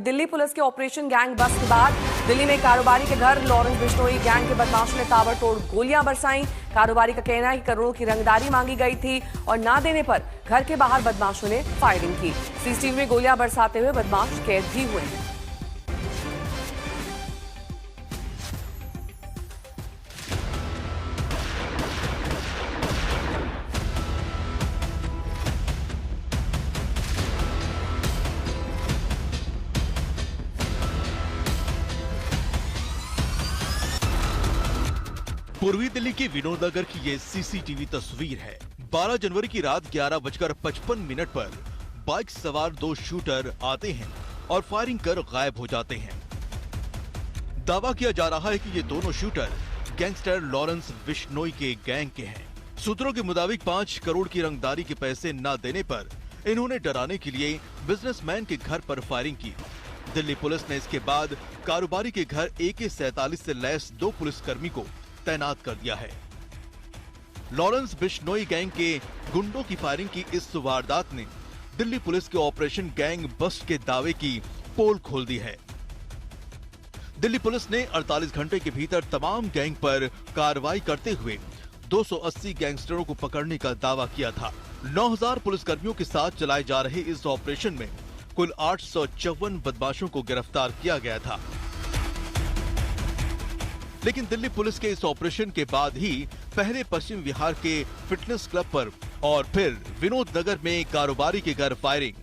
Delhi police के operation gang bast के बाद दिल्ली में कारोबारी के घर लॉरेंस बिश्नोई गैंग के बदमाशों ने ताबड़तोड़ गोलियां बरसाईं। कारोबारी का कहना है कि करोड़ों की रंगदारी मांगी गई थी और ना देने पर घर के बाहर बदमाशों ने फायरिंग की। सीसीटीवी में गोलियां बरसाते हुए बदमाश कैद भी हुए हैं। पूर्वी दिल्ली के विनोद नगर की ये सीसीटीवी तस्वीर है। 12 जनवरी की रात 11:55 पर बाइक सवार दो शूटर आते हैं और फायरिंग कर गायब हो जाते हैं। दावा किया जा रहा है कि ये दोनों शूटर गैंगस्टर लॉरेंस बिश्नोई के गैंग के हैं। सूत्रों के मुताबिक 5 करोड़ की रंगदारी के पैसे न देने पर इन्होंने डराने के लिए बिजनेसमैन के घर पर फायरिंग की। दिल्ली पुलिस ने इसके बाद कारोबारी के घर AK-47 से लैस 2 पुलिसकर्मी को तैनात कर दिया है। लॉरेंस बिश्नोई गैंग के गुंडों की फायरिंग की इस वारदात ने दिल्ली पुलिस के ऑपरेशन गैंग बस्ट के दावे की पोल खोल दी है। दिल्ली पुलिस ने 48 घंटे के भीतर तमाम गैंग पर कार्रवाई करते हुए 280 गैंगस्टरों को पकड़ने का दावा किया था। 9000 पुलिसकर्मियों के साथ चलाए जा रहे इस ऑपरेशन में कुल 854 बदमाशों को गिरफ्तार किया गया था। लेकिन दिल्ली पुलिस के इस ऑपरेशन के बाद ही पहले पश्चिम बिहार के फिटनेस क्लब पर और फिर विनोद नगर में कारोबारी के घर फायरिंग,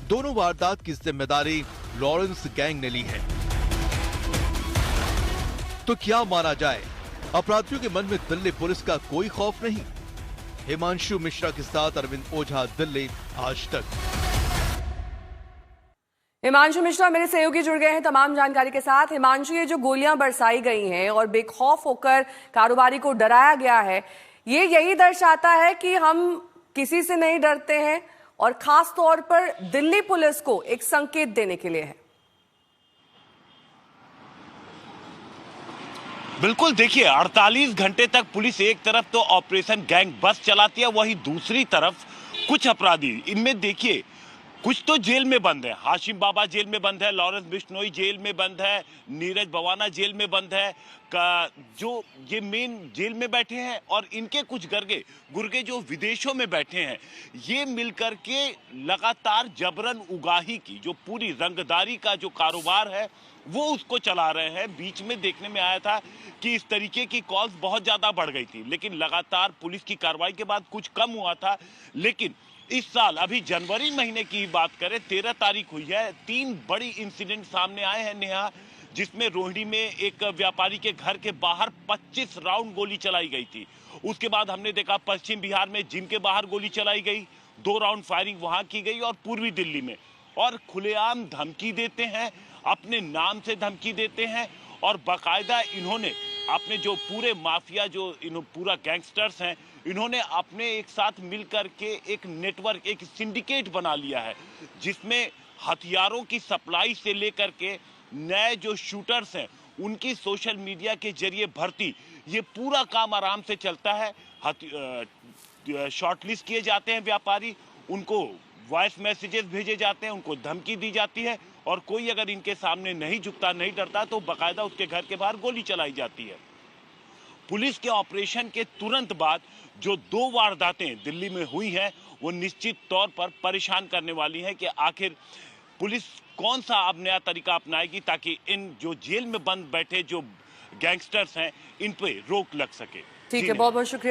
दोनों वारदात की जिम्मेदारी लॉरेंस गैंग ने ली है। तो क्या माना जाए, अपराधियों के मन में दिल्ली पुलिस का कोई खौफ नहीं? हिमांशु मिश्रा के साथ अरविंद ओझा, दिल्ली आज तक। हिमांशु मिश्रा मेरे सहयोगी जुड़ गए हैं तमाम जानकारी के साथ। हिमांशु, ये जो गोलियां बरसाई गई हैं और बेखौफ होकर कारोबारी को डराया गया है, ये यही दर्शाता है कि हम किसी से नहीं डरते हैं और खास तौर पर दिल्ली पुलिस को एक संकेत देने के लिए है। बिल्कुल, देखिए 48 घंटे तक पुलिस एक तरफ तो ऑपरेशन गैंग बस्ट चलाती है, वहीं दूसरी तरफ कुछ अपराधी, इनमें देखिए कुछ तो जेल में बंद है। हाशिम बाबा जेल में बंद है, लॉरेंस बिश्नोई जेल में बंद है, नीरज भवाना जेल में बंद है, जो ये मेन जेल में बैठे हैं और इनके कुछ गुर्गे जो विदेशों में बैठे हैं, ये मिलकर के लगातार जबरन उगाही की जो पूरी रंगदारी का जो कारोबार है वो उसको चला रहे हैं। बीच में देखने में आया था कि इस तरीके की कॉल्स बहुत ज्यादा बढ़ गई थी, लेकिन लगातार पुलिस की कार्रवाई के बाद कुछ कम हुआ था। लेकिन इस साल अभी जनवरी महीने की बात करें, 13 तारीख हुई है, 3 बड़ी इंसिडेंट सामने आए हैं नेहा, जिसमें रोहिणी में एक व्यापारी के घर के बाहर 25 राउंड गोली चलाई गई थी। उसके बाद हमने देखा पश्चिम बिहार में जिम के बाहर गोली चलाई गई, 2 राउंड फायरिंग वहां की गई और पूर्वी दिल्ली में, और खुलेआम धमकी देते हैं, अपने नाम से धमकी देते हैं और बाकायदा इन्होंने अपने जो पूरे माफिया जो पूरा गैंगस्टर्स हैं, इन्होंने अपने एक साथ मिलकर के एक नेटवर्क, एक सिंडिकेट बना लिया है, जिसमें हथियारों की सप्लाई से लेकर के नए जो शूटर्स हैं उनकी सोशल मीडिया के जरिए भर्ती, ये पूरा काम आराम से चलता है। शॉर्टलिस्ट किए जाते हैं व्यापारी, उनको वॉइस मैसेजेस भेजे जाते हैं, उनको धमकी दी जाती है और कोई अगर इनके सामने नहीं झुकता, नहीं डरता, तो बाकायदा उसके घर के बाहर गोली चलाई जाती है। पुलिस के ऑपरेशन के तुरंत बाद जो 2 वारदातें दिल्ली में हुई हैं, वो निश्चित तौर पर परेशान करने वाली हैं कि आखिर पुलिस कौन सा अब नया तरीका अपनाएगी ताकि इन जो जेल में बंद बैठे जो गैंगस्टर्स हैं इन पे रोक लग सके। ठीक है, बहुत बहुत शुक्रिया।